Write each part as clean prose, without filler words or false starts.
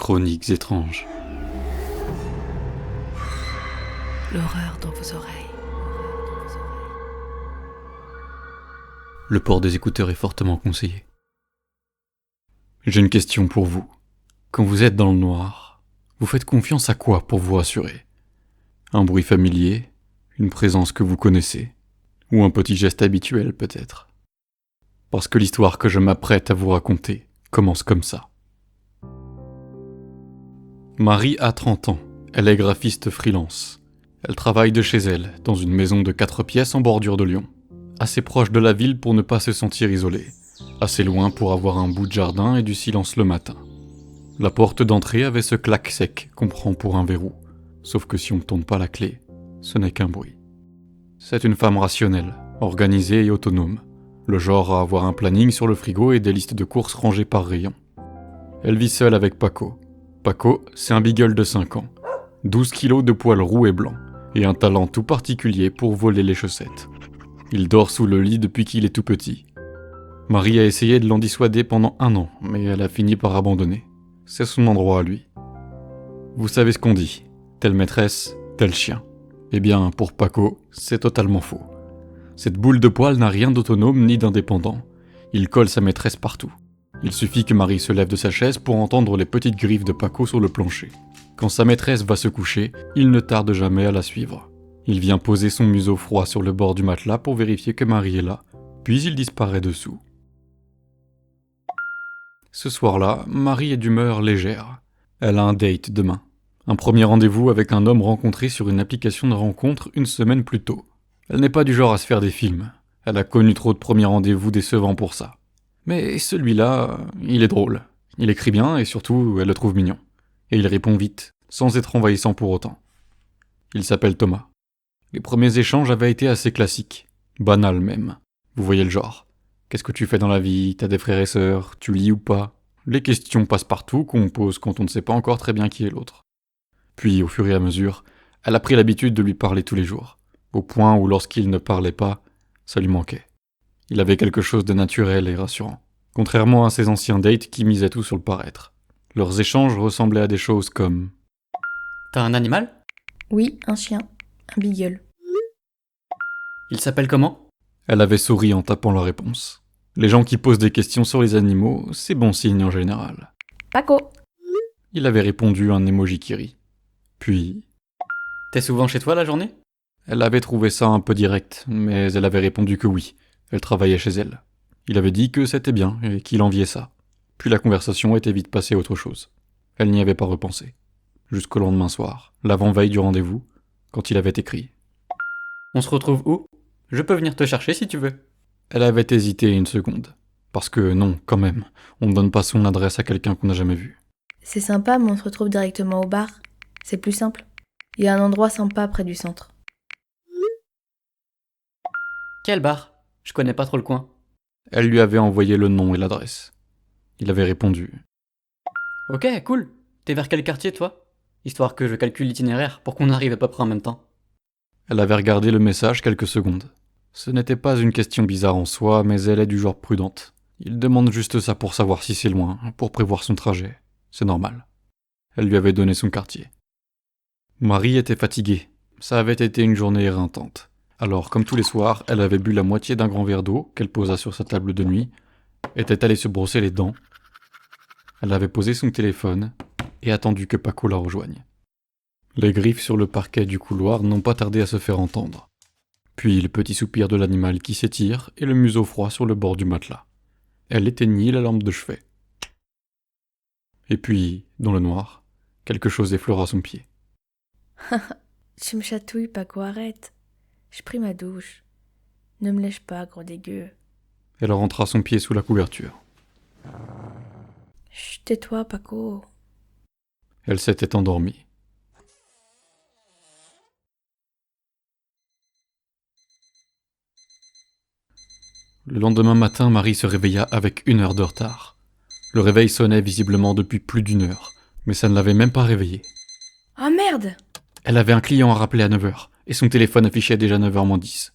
Chroniques étranges. L'horreur dans vos oreilles. Le port des écouteurs est fortement conseillé. J'ai une question pour vous. Quand vous êtes dans le noir, vous faites confiance à quoi pour vous rassurer ? Un bruit familier, une présence que vous connaissez, ou un petit geste habituel peut-être ? Parce que l'histoire que je m'apprête à vous raconter commence comme ça. Marie a 30 ans, elle est graphiste freelance. Elle travaille de chez elle, dans une maison de 4 pièces en bordure de Lyon. Assez proche de la ville pour ne pas se sentir isolée. Assez loin pour avoir un bout de jardin et du silence le matin. La porte d'entrée avait ce clac sec qu'on prend pour un verrou. Sauf que si on ne tourne pas la clé, ce n'est qu'un bruit. C'est une femme rationnelle, organisée et autonome. Le genre à avoir un planning sur le frigo et des listes de courses rangées par rayon. Elle vit seule avec Paco. Paco, c'est un beagle de 5 ans. 12 kilos de poils roux et blancs. Et un talent tout particulier pour voler les chaussettes. Il dort sous le lit depuis qu'il est tout petit. Marie a essayé de l'en dissuader pendant 1 an, mais elle a fini par abandonner. C'est son endroit à lui. Vous savez ce qu'on dit, telle maîtresse, tel chien. Eh bien, pour Paco, c'est totalement faux. Cette boule de poils n'a rien d'autonome ni d'indépendant. Il colle sa maîtresse partout. Il suffit que Marie se lève de sa chaise pour entendre les petites griffes de Paco sur le plancher. Quand sa maîtresse va se coucher, il ne tarde jamais à la suivre. Il vient poser son museau froid sur le bord du matelas pour vérifier que Marie est là, puis il disparaît dessous. Ce soir-là, Marie est d'humeur légère. Elle a un date demain. Un premier rendez-vous avec un homme rencontré sur une application de rencontre 1 semaine plus tôt. Elle n'est pas du genre à se faire des films. Elle a connu trop de premiers rendez-vous décevants pour ça. Mais celui-là, il est drôle. Il écrit bien et surtout, elle le trouve mignon. Et il répond vite, sans être envahissant pour autant. Il s'appelle Thomas. Les premiers échanges avaient été assez classiques. Banals même. Vous voyez le genre. Qu'est-ce que tu fais dans la vie ? T'as des frères et sœurs ? Tu lis ou pas ? Les questions passe-partout qu'on pose quand on ne sait pas encore très bien qui est l'autre. Puis, au fur et à mesure, elle a pris l'habitude de lui parler tous les jours. Au point où lorsqu'il ne parlait pas, ça lui manquait. Il avait quelque chose de naturel et rassurant. Contrairement à ses anciens dates qui misaient tout sur le paraître. Leurs échanges ressemblaient à des choses comme... T'as un animal ? Oui, un chien. Un beagle. Il s'appelle comment ? Elle avait souri en tapant la réponse. Les gens qui posent des questions sur les animaux, c'est bon signe en général. Paco. Il avait répondu un emoji qui rit. Puis... T'es souvent chez toi la journée ? Elle avait trouvé ça un peu direct, mais elle avait répondu que oui. Elle travaillait chez elle. Il avait dit que c'était bien et qu'il enviait ça. Puis la conversation était vite passée à autre chose. Elle n'y avait pas repensé. Jusqu'au lendemain soir, l'avant-veille du rendez-vous, quand il avait écrit. On se retrouve où ? Je peux venir te chercher si tu veux. Elle avait hésité 1 seconde. Parce que non, quand même, on ne donne pas son adresse à quelqu'un qu'on n'a jamais vu. C'est sympa, mais on se retrouve directement au bar. C'est plus simple. Il y a un endroit sympa près du centre. Quel bar ? Je connais pas trop le coin. Elle lui avait envoyé le nom et l'adresse. Il avait répondu. Ok, cool. T'es vers quel quartier toi ? Histoire que je calcule l'itinéraire pour qu'on arrive à peu près en même temps. Elle avait regardé le message quelques secondes. Ce n'était pas une question bizarre en soi, mais elle est du genre prudente. Il demande juste ça pour savoir si c'est loin, pour prévoir son trajet. C'est normal. Elle lui avait donné son quartier. Marie était fatiguée. Ça avait été une journée éreintante. Alors, comme tous les soirs, elle avait bu la moitié d'un grand verre d'eau qu'elle posa sur sa table de nuit, était allée se brosser les dents. Elle avait posé son téléphone et attendu que Paco la rejoigne. Les griffes sur le parquet du couloir n'ont pas tardé à se faire entendre. Puis le petit soupir de l'animal qui s'étire et le museau froid sur le bord du matelas. Elle éteignit la lampe de chevet. Et puis, dans le noir, quelque chose effleura son pied. Tu me chatouilles, Paco, arrête. J'ai pris ma douche. Ne me lèche pas, gros dégueu. Elle rentra son pied sous la couverture. Chut, tais-toi, Paco. Elle s'était endormie. Le lendemain matin, Marie se réveilla avec 1 heure de retard. Le réveil sonnait visiblement depuis plus d'1 heure, mais ça ne l'avait même pas réveillée. Oh merde ! Elle avait un client à rappeler à 9h, et son téléphone affichait déjà 9h moins 10.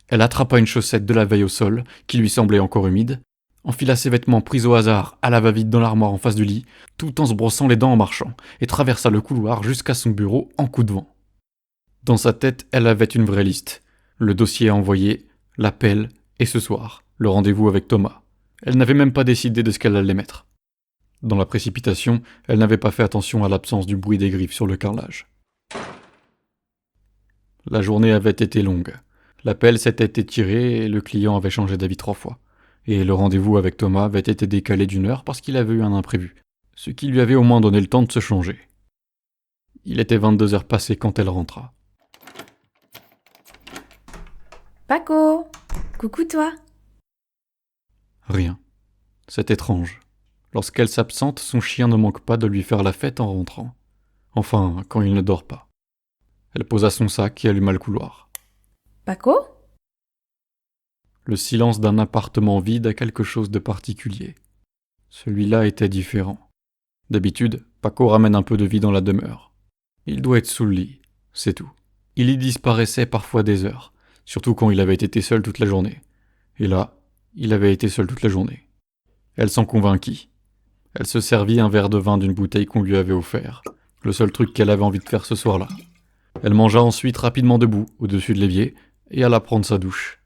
Elle attrapa une chaussette de la veille au sol, qui lui semblait encore humide, enfila ses vêtements pris au hasard à la va-vite dans l'armoire en face du lit, tout en se brossant les dents en marchant, et traversa le couloir jusqu'à son bureau en coup de vent. Dans sa tête, elle avait une vraie liste. Le dossier à envoyer, l'appel, et ce soir, le rendez-vous avec Thomas. Elle n'avait même pas décidé de ce qu'elle allait mettre. Dans la précipitation, elle n'avait pas fait attention à l'absence du bruit des griffes sur le carrelage. La journée avait été longue. L'appel s'était étiré et le client avait changé d'avis 3 fois. Et le rendez-vous avec Thomas avait été décalé d'1 heure parce qu'il avait eu un imprévu, ce qui lui avait au moins donné le temps de se changer. Il était 22 heures passées quand elle rentra. Paco! Coucou toi! Rien. C'est étrange. Lorsqu'elle s'absente, son chien ne manque pas de lui faire la fête en rentrant. Enfin, quand il ne dort pas. Elle posa son sac et alluma le couloir. Paco? Le silence d'un appartement vide a quelque chose de particulier. Celui-là était différent. D'habitude, Paco ramène un peu de vie dans la demeure. Il doit être sous le lit, c'est tout. Il y disparaissait parfois des heures, surtout quand il avait été seul toute la journée. Et là, il avait été seul toute la journée. Elle s'en convainquit. Elle se servit un verre de vin d'une bouteille qu'on lui avait offert, le seul truc qu'elle avait envie de faire ce soir-là. Elle mangea ensuite rapidement debout, au-dessus de l'évier, et alla prendre sa douche.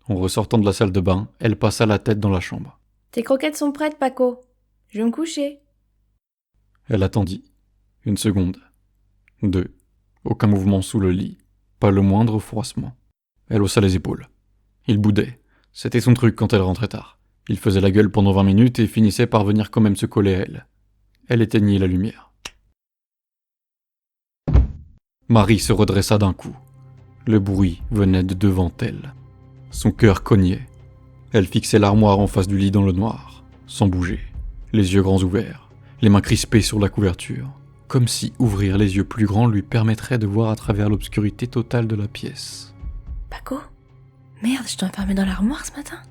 En ressortant de la salle de bain, elle passa la tête dans la chambre. Tes croquettes sont prêtes, Paco. Je vais me coucher. Elle attendit. 1 seconde. 2. Aucun mouvement sous le lit. Pas le moindre froissement. Elle haussa les épaules. Il boudait. C'était son truc quand elle rentrait tard. Il faisait la gueule pendant 20 minutes et finissait par venir quand même se coller à elle. Elle éteignit la lumière. Marie se redressa d'un coup. Le bruit venait de devant elle. Son cœur cognait. Elle fixait l'armoire en face du lit dans le noir, sans bouger, les yeux grands ouverts, les mains crispées sur la couverture, comme si ouvrir les yeux plus grands lui permettrait de voir à travers l'obscurité totale de la pièce. Paco? Merde, je t'ai enfermé dans l'armoire ce matin.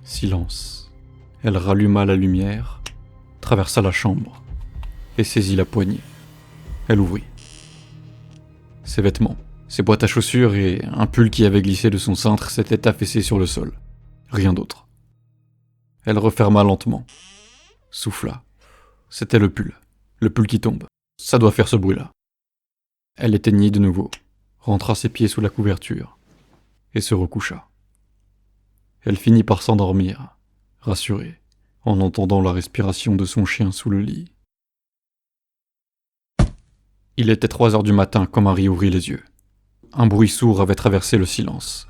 Silence. Elle ralluma la lumière, traversa la chambre et saisit la poignée. Elle ouvrit. Ses vêtements, ses boîtes à chaussures et un pull qui avait glissé de son cintre s'étaient affaissés sur le sol. Rien d'autre. Elle referma lentement. Souffla. C'était le pull qui tombe. Ça doit faire ce bruit-là. Elle éteignit de nouveau, rentra ses pieds sous la couverture et se recoucha. Elle finit par s'endormir, rassurée, en entendant la respiration de son chien sous le lit. Il était 3 heures du matin quand Marie ouvrit les yeux. Un bruit sourd avait traversé le silence.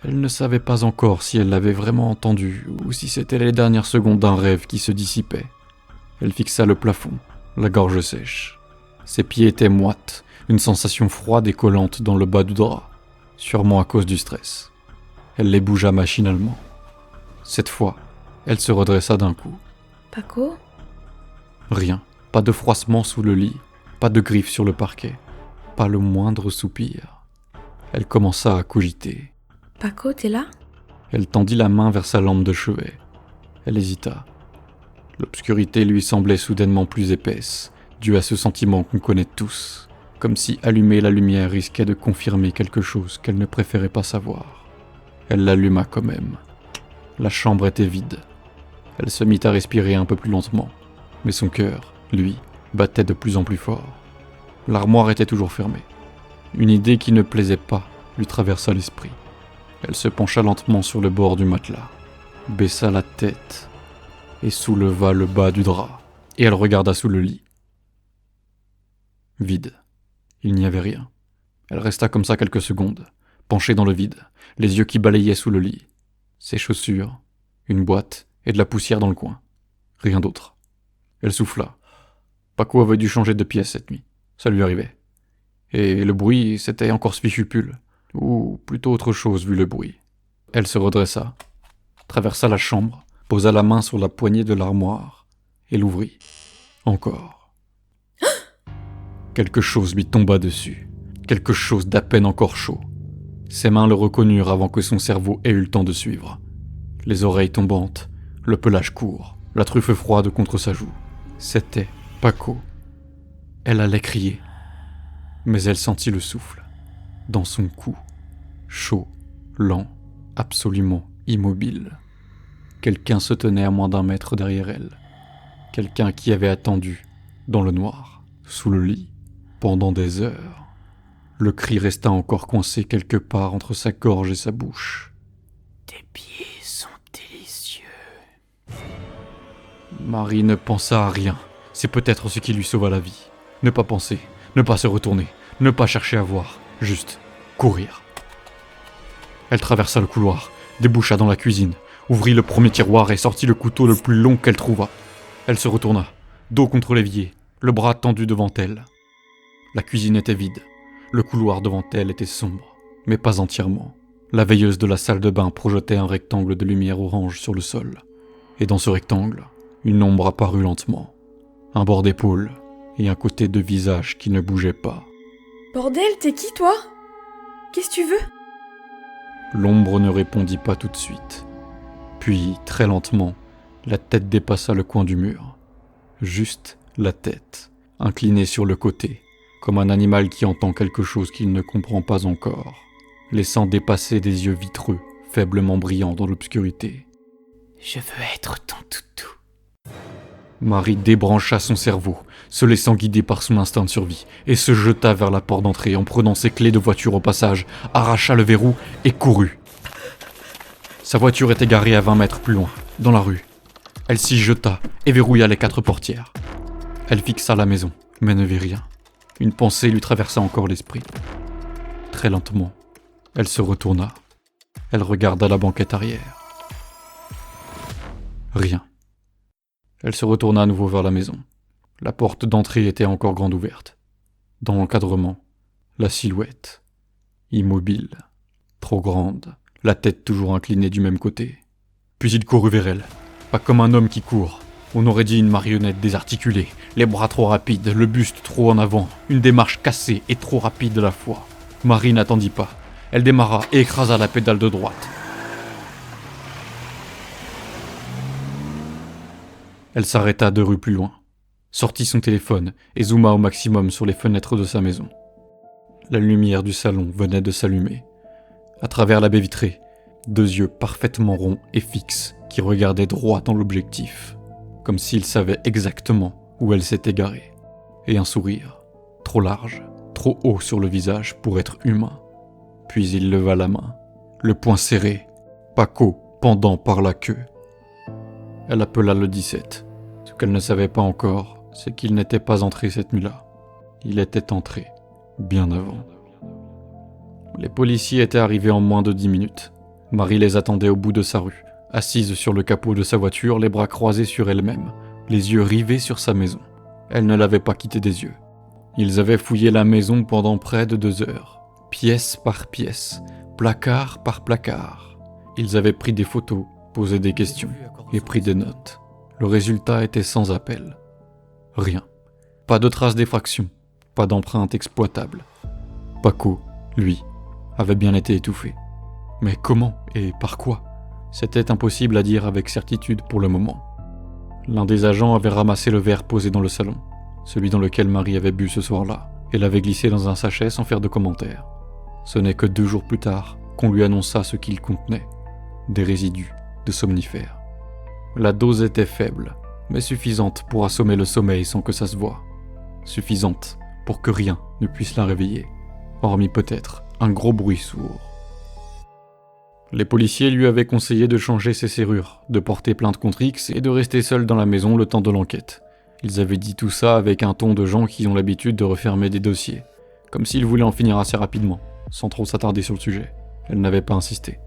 Elle ne savait pas encore si elle l'avait vraiment entendu ou si c'était les dernières secondes d'un rêve qui se dissipait. Elle fixa le plafond, la gorge sèche. Ses pieds étaient moites, une sensation froide et collante dans le bas du drap, sûrement à cause du stress. Elle les bougea machinalement. Cette fois, elle se redressa d'un coup. Paco? Rien, pas de froissement sous le lit, pas de griffes sur le parquet, pas le moindre soupir. Elle commença à cogiter. Paco, t'es là? Elle tendit la main vers sa lampe de chevet. Elle hésita. L'obscurité lui semblait soudainement plus épaisse, due à ce sentiment qu'on connaît tous, comme si allumer la lumière risquait de confirmer quelque chose qu'elle ne préférait pas savoir. Elle l'alluma quand même. La chambre était vide. Elle se mit à respirer un peu plus lentement, mais son cœur, lui, battait de plus en plus fort. L'armoire était toujours fermée. Une idée qui ne plaisait pas lui traversa l'esprit. Elle se pencha lentement sur le bord du matelas, baissa la tête et souleva le bas du drap, et elle regarda sous le lit. Vide. Il n'y avait rien. Elle resta comme ça quelques secondes, penchée dans le vide, les yeux qui balayaient sous le lit. Ses chaussures, une boîte et de la poussière dans le coin. Rien d'autre. Elle souffla. Paco avait dû changer de pièce cette nuit. Ça lui arrivait. Et le bruit, c'était encore ce fichu pull. Ou plutôt autre chose vu le bruit. Elle se redressa, traversa la chambre, posa la main sur la poignée de l'armoire et l'ouvrit. Encore. Quelque chose lui tomba dessus. Quelque chose d'à peine encore chaud. Ses mains le reconnurent avant que son cerveau ait eu le temps de suivre. Les oreilles tombantes, le pelage court, la truffe froide contre sa joue. C'était Paco. Elle allait crier. Mais elle sentit le souffle. Dans son cou. Chaud, lent, absolument immobile. quelqu'un se tenait à moins d'1 mètre derrière elle. Quelqu'un qui avait attendu, dans le noir, sous le lit, pendant des heures. Le cri resta encore coincé quelque part entre sa gorge et sa bouche. « Tes pieds sont délicieux. » Marie ne pensa à rien. C'est peut-être ce qui lui sauva la vie. Ne pas penser, ne pas se retourner, ne pas chercher à voir, juste courir. Elle traversa le couloir, déboucha dans la cuisine, ouvrit le premier tiroir et sortit le couteau le plus long qu'elle trouva. Elle se retourna, dos contre l'évier, le bras tendu devant elle. La cuisine était vide. Le couloir devant elle était sombre, mais pas entièrement. La veilleuse de la salle de bain projetait un rectangle de lumière orange sur le sol. Et dans ce rectangle, une ombre apparut lentement. Un bord d'épaule et un côté de visage qui ne bougeait pas. « Bordel, t'es qui, toi? Qu'est-ce que tu veux ?» L'ombre ne répondit pas tout de suite. Puis, très lentement, la tête dépassa le coin du mur. Juste la tête, inclinée sur le côté, comme un animal qui entend quelque chose qu'il ne comprend pas encore, laissant dépasser des yeux vitreux, faiblement brillants dans l'obscurité. « Je veux être ton toutou. » Marie débrancha son cerveau, se laissant guider par son instinct de survie, et se jeta vers la porte d'entrée en prenant ses clés de voiture au passage, arracha le verrou et courut. Sa voiture était garée à 20 mètres plus loin, dans la rue. Elle s'y jeta et verrouilla les 4 portières. Elle fixa la maison, mais ne vit rien. Une pensée lui traversa encore l'esprit. Très lentement, elle se retourna. Elle regarda la banquette arrière. Rien. Elle se retourna à nouveau vers la maison. La porte d'entrée était encore grande ouverte. Dans l'encadrement, la silhouette, immobile, trop grande, la tête toujours inclinée du même côté. Puis il courut vers elle, pas comme un homme qui court. On aurait dit une marionnette désarticulée, les bras trop rapides, le buste trop en avant, une démarche cassée et trop rapide à la fois. Marie n'attendit pas. Elle démarra et écrasa la pédale de droite. Elle s'arrêta 2 rues plus loin, sortit son téléphone et zooma au maximum sur les fenêtres de sa maison. La lumière du salon venait de s'allumer. À travers la baie vitrée, 2 yeux parfaitement ronds et fixes qui regardaient droit dans l'objectif, comme s'ils savaient exactement où elle s'était garée. Et un sourire, trop large, trop haut sur le visage pour être humain. Puis il leva la main, le poing serré, Paco pendant par la queue. Elle appela le 17. Ce qu'elle ne savait pas encore, c'est qu'il n'était pas entré cette nuit-là. Il était entré, bien avant. Les policiers étaient arrivés en moins de 10 minutes. Marie les attendait au bout de sa rue, assise sur le capot de sa voiture, les bras croisés sur elle-même, les yeux rivés sur sa maison. Elle ne l'avait pas quitté des yeux. Ils avaient fouillé la maison pendant près de 2 heures, pièce par pièce, placard par placard. Ils avaient pris des photos, posé des questions et pris des notes. Le résultat était sans appel. Rien. Pas de traces d'effraction, pas d'empreinte exploitable. Paco, lui, avait bien été étouffé. Mais comment et par quoi? C'était impossible à dire avec certitude pour le moment. L'un des agents avait ramassé le verre posé dans le salon, celui dans lequel Marie avait bu ce soir-là, et l'avait glissé dans un sachet sans faire de commentaire. Ce n'est que 2 jours plus tard qu'on lui annonça ce qu'il contenait, des résidus de somnifères. La dose était faible, mais suffisante pour assommer le sommeil sans que ça se voie. Suffisante pour que rien ne puisse la réveiller, hormis peut-être un gros bruit sourd. Les policiers lui avaient conseillé de changer ses serrures, de porter plainte contre X et de rester seul dans la maison le temps de l'enquête. Ils avaient dit tout ça avec un ton de gens qui ont l'habitude de refermer des dossiers, comme s'ils voulaient en finir assez rapidement, sans trop s'attarder sur le sujet. Elle n'avait pas insisté.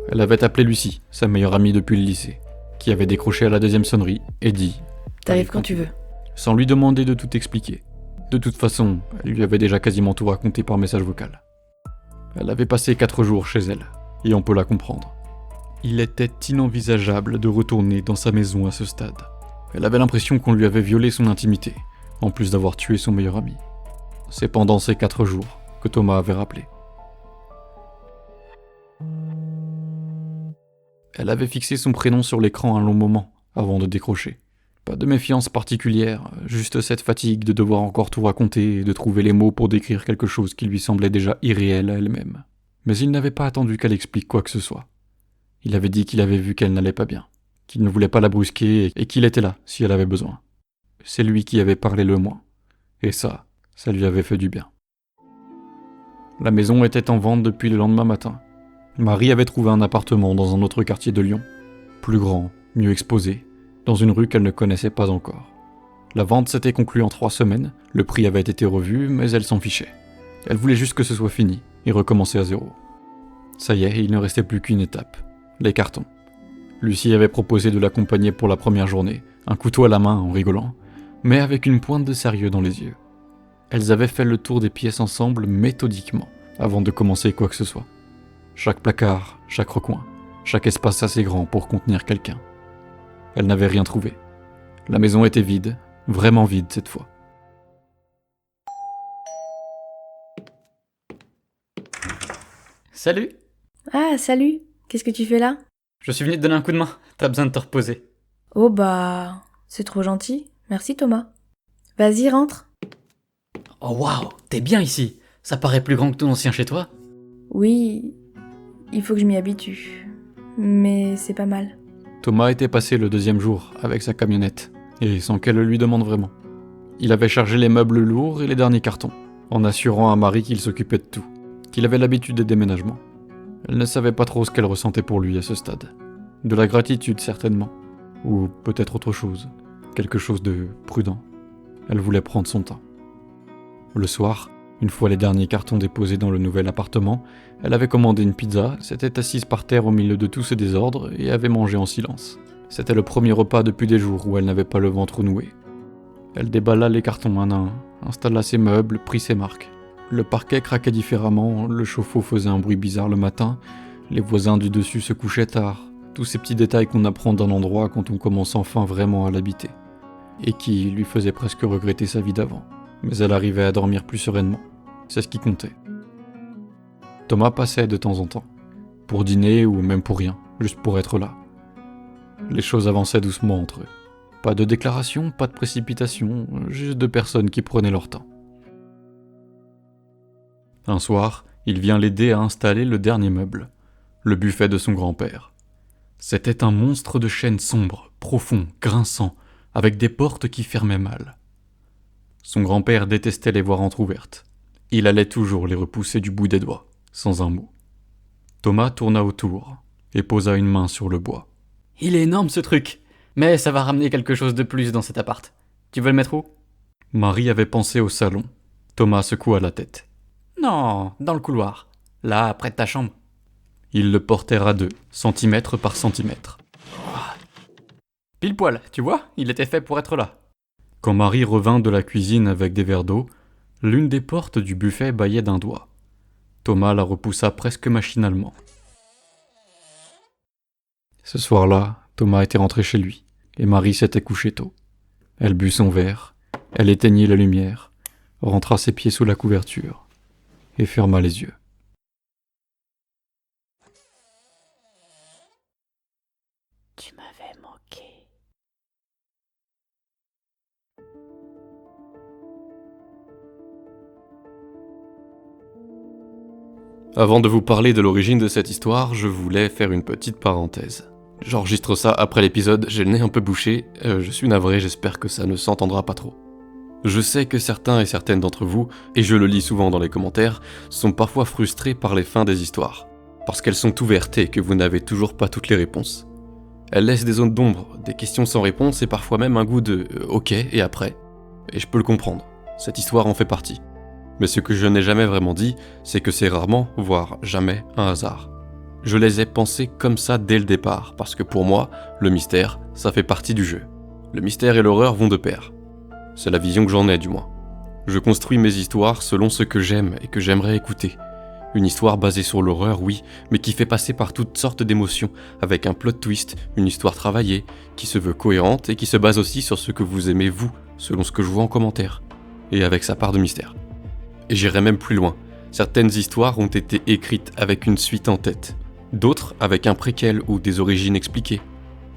Elle avait appelé Lucie, sa meilleure amie depuis le lycée, qui avait décroché à la 2e sonnerie et dit « T'arrives quand tu veux. » sans lui demander de tout expliquer. De toute façon, elle lui avait déjà quasiment tout raconté par message vocal. Elle avait passé 4 jours chez elle, et on peut la comprendre. Il était inenvisageable de retourner dans sa maison à ce stade. Elle avait l'impression qu'on lui avait violé son intimité, en plus d'avoir tué son meilleur ami. C'est pendant ces 4 jours que Thomas avait rappelé. Elle avait fixé son prénom sur l'écran un long moment, avant de décrocher. Pas de méfiance particulière, juste cette fatigue de devoir encore tout raconter et de trouver les mots pour décrire quelque chose qui lui semblait déjà irréel à elle-même. Mais il n'avait pas attendu qu'elle explique quoi que ce soit. Il avait dit qu'il avait vu qu'elle n'allait pas bien, qu'il ne voulait pas la brusquer et qu'il était là si elle avait besoin. C'est lui qui avait parlé le moins. Et ça lui avait fait du bien. La maison était en vente depuis le lendemain matin. Marie avait trouvé un appartement dans un autre quartier de Lyon. Plus grand, mieux exposé, dans une rue qu'elle ne connaissait pas encore. La vente s'était conclue en 3 semaines, le prix avait été revu, mais elle s'en fichait. Elle voulait juste que ce soit fini et recommencer à zéro. Ça y est, il ne restait plus qu'une étape, les cartons. Lucie avait proposé de l'accompagner pour la première journée, un couteau à la main en rigolant, mais avec une pointe de sérieux dans les yeux. Elles avaient fait le tour des pièces ensemble méthodiquement, avant de commencer quoi que ce soit. Chaque placard, chaque recoin, chaque espace assez grand pour contenir quelqu'un. Elles n'avaient rien trouvé. La maison était vide, vraiment vide cette fois. Salut! Ah, salut. Qu'est-ce que tu fais là? Je suis venu te donner un coup de main. T'as besoin de te reposer. Oh bah, c'est trop gentil. Merci Thomas. Vas-y, rentre. Oh waouh, t'es bien ici. Ça paraît plus grand que ton ancien chez toi. Oui, il faut que je m'y habitue. Mais c'est pas mal. Thomas était passé le 2e jour avec sa camionnette, et sans qu'elle le lui demande vraiment. Il avait chargé les meubles lourds et les derniers cartons, en assurant à Marie qu'il s'occupait de tout, qu'il avait l'habitude des déménagements. Elle ne savait pas trop ce qu'elle ressentait pour lui à ce stade. De la gratitude certainement, ou peut-être autre chose, quelque chose de prudent. Elle voulait prendre son temps. Le soir, une fois les derniers cartons déposés dans le nouvel appartement, elle avait commandé une pizza, s'était assise par terre au milieu de tout ce désordre et avait mangé en silence. C'était le premier repas depuis des jours où elle n'avait pas le ventre noué. Elle déballa les cartons un à un, installa ses meubles, prit ses marques. Le parquet craquait différemment, le chauffe-eau faisait un bruit bizarre le matin, les voisins du dessus se couchaient tard, tous ces petits détails qu'on apprend d'un endroit quand on commence enfin vraiment à l'habiter, et qui lui faisaient presque regretter sa vie d'avant. Mais elle arrivait à dormir plus sereinement, c'est ce qui comptait. Thomas passait de temps en temps, pour dîner ou même pour rien, juste pour être là. Les choses avançaient doucement entre eux. Pas de déclaration, pas de précipitation, juste 2 personnes qui prenaient leur temps. Un soir, il vient l'aider à installer le dernier meuble, le buffet de son grand-père. C'était un monstre de chêne sombre, profond, grinçant, avec des portes qui fermaient mal. Son grand-père détestait les voir entr'ouvertes. Il allait toujours les repousser du bout des doigts, sans un mot. Thomas tourna autour et posa une main sur le bois. « Il est énorme ce truc, mais ça va ramener quelque chose de plus dans cet appart. Tu veux le mettre où ?» Marie avait pensé au salon. Thomas secoua la tête. « Non, dans le couloir. Là, près de ta chambre. » Ils le portèrent à 2, centimètre par centimètre. Pile poil, tu vois, il était fait pour être là. Quand Marie revint de la cuisine avec des verres d'eau, l'une des portes du buffet bâillait d'un doigt. Thomas la repoussa presque machinalement. Ce soir-là, Thomas était rentré chez lui, et Marie s'était couchée tôt. Elle but son verre, elle éteignit la lumière, rentra ses pieds sous la couverture, et ferma les yeux. Tu m'avais manqué. Avant de vous parler de l'origine de cette histoire, je voulais faire une petite parenthèse. J'enregistre ça après l'épisode, j'ai le nez un peu bouché, je suis navré, j'espère que ça ne s'entendra pas trop. Je sais que certains et certaines d'entre vous, et je le lis souvent dans les commentaires, sont parfois frustrés par les fins des histoires, parce qu'elles sont ouvertes et que vous n'avez toujours pas toutes les réponses. Elles laissent des zones d'ombre, des questions sans réponse et parfois même un goût de « ok, et après ?» Et je peux le comprendre, cette histoire en fait partie. Mais ce que je n'ai jamais vraiment dit, c'est que c'est rarement, voire jamais, un hasard. Je les ai pensés comme ça dès le départ, parce que pour moi, le mystère, ça fait partie du jeu. Le mystère et l'horreur vont de pair. C'est la vision que j'en ai, du moins. Je construis mes histoires selon ce que j'aime et que j'aimerais écouter. Une histoire basée sur l'horreur, oui, mais qui fait passer par toutes sortes d'émotions, avec un plot twist, une histoire travaillée, qui se veut cohérente et qui se base aussi sur ce que vous aimez vous, selon ce que je vois en commentaire, et avec sa part de mystère. Et j'irai même plus loin. Certaines histoires ont été écrites avec une suite en tête, d'autres avec un préquel ou des origines expliquées.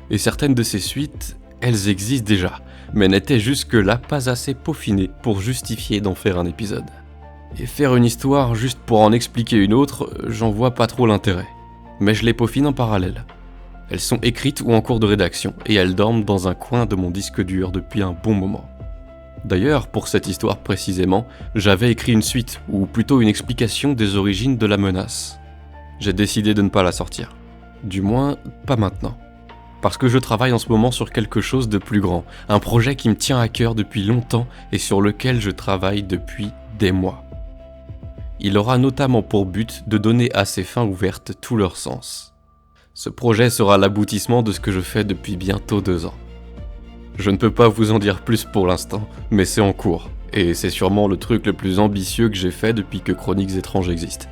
Et certaines de ces suites, elles existent déjà, mais n'étaient jusque-là pas assez peaufinées pour justifier d'en faire un épisode. Et faire une histoire juste pour en expliquer une autre, j'en vois pas trop l'intérêt. Mais je les peaufine en parallèle. Elles sont écrites ou en cours de rédaction, et elles dorment dans un coin de mon disque dur depuis un bon moment. D'ailleurs, pour cette histoire précisément, j'avais écrit une suite, ou plutôt une explication des origines de la menace. J'ai décidé de ne pas la sortir. Du moins, pas maintenant. Parce que je travaille en ce moment sur quelque chose de plus grand, un projet qui me tient à cœur depuis longtemps et sur lequel je travaille depuis des mois. Il aura notamment pour but de donner à ces fins ouvertes tout leur sens. Ce projet sera l'aboutissement de ce que je fais depuis bientôt 2 ans. Je ne peux pas vous en dire plus pour l'instant, mais c'est en cours, et c'est sûrement le truc le plus ambitieux que j'ai fait depuis que Chroniques étranges existe.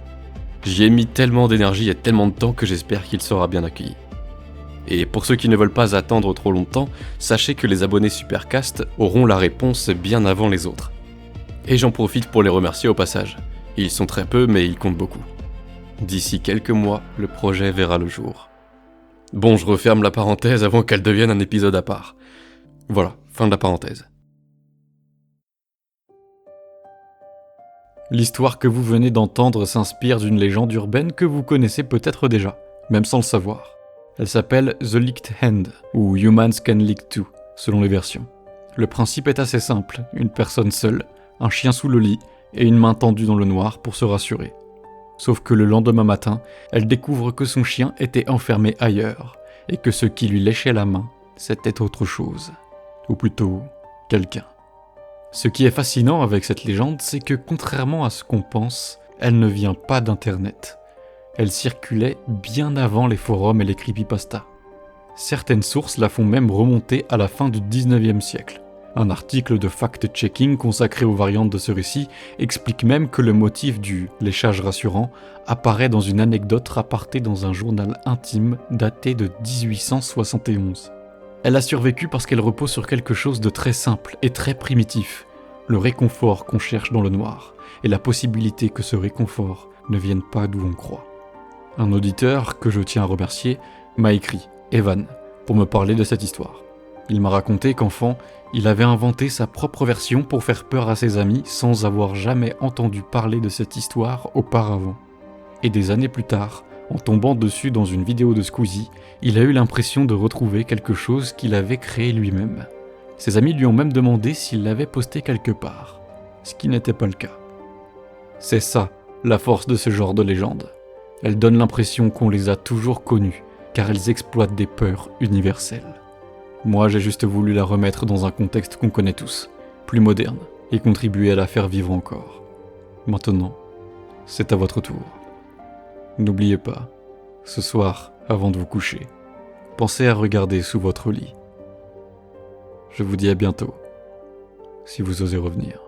J'y ai mis tellement d'énergie et tellement de temps que j'espère qu'il sera bien accueilli. Et pour ceux qui ne veulent pas attendre trop longtemps, sachez que les abonnés Supercast auront la réponse bien avant les autres. Et j'en profite pour les remercier au passage. Ils sont très peu, mais ils comptent beaucoup. D'ici quelques mois, le projet verra le jour. Bon, je referme la parenthèse avant qu'elle devienne un épisode à part. Voilà, fin de la parenthèse. L'histoire que vous venez d'entendre s'inspire d'une légende urbaine que vous connaissez peut-être déjà, même sans le savoir. Elle s'appelle The Licked Hand, ou Humans Can Lick Too, selon les versions. Le principe est assez simple, une personne seule, un chien sous le lit, et une main tendue dans le noir pour se rassurer. Sauf que le lendemain matin, elle découvre que son chien était enfermé ailleurs, et que ce qui lui léchait la main, c'était autre chose. Ou plutôt, quelqu'un. Ce qui est fascinant avec cette légende, c'est que contrairement à ce qu'on pense, elle ne vient pas d'Internet. Elle circulait bien avant les forums et les creepypastas. Certaines sources la font même remonter à la fin du 19e siècle. Un article de fact-checking consacré aux variantes de ce récit explique même que le motif du « léchage rassurant » apparaît dans une anecdote rapportée dans un journal intime daté de 1871. Elle a survécu parce qu'elle repose sur quelque chose de très simple et très primitif, le réconfort qu'on cherche dans le noir, et la possibilité que ce réconfort ne vienne pas d'où on croit. Un auditeur, que je tiens à remercier, m'a écrit, Evan, pour me parler de cette histoire. Il m'a raconté qu'enfant, il avait inventé sa propre version pour faire peur à ses amis sans avoir jamais entendu parler de cette histoire auparavant. Et des années plus tard, en tombant dessus dans une vidéo de Squeezie, il a eu l'impression de retrouver quelque chose qu'il avait créé lui-même. Ses amis lui ont même demandé s'il l'avait posté quelque part, ce qui n'était pas le cas. C'est ça, la force de ce genre de légende. Elles donnent l'impression qu'on les a toujours connues, car elles exploitent des peurs universelles. Moi, j'ai juste voulu la remettre dans un contexte qu'on connaît tous, plus moderne, et contribuer à la faire vivre encore. Maintenant, c'est à votre tour. N'oubliez pas, ce soir, avant de vous coucher, pensez à regarder sous votre lit. Je vous dis à bientôt, si vous osez revenir.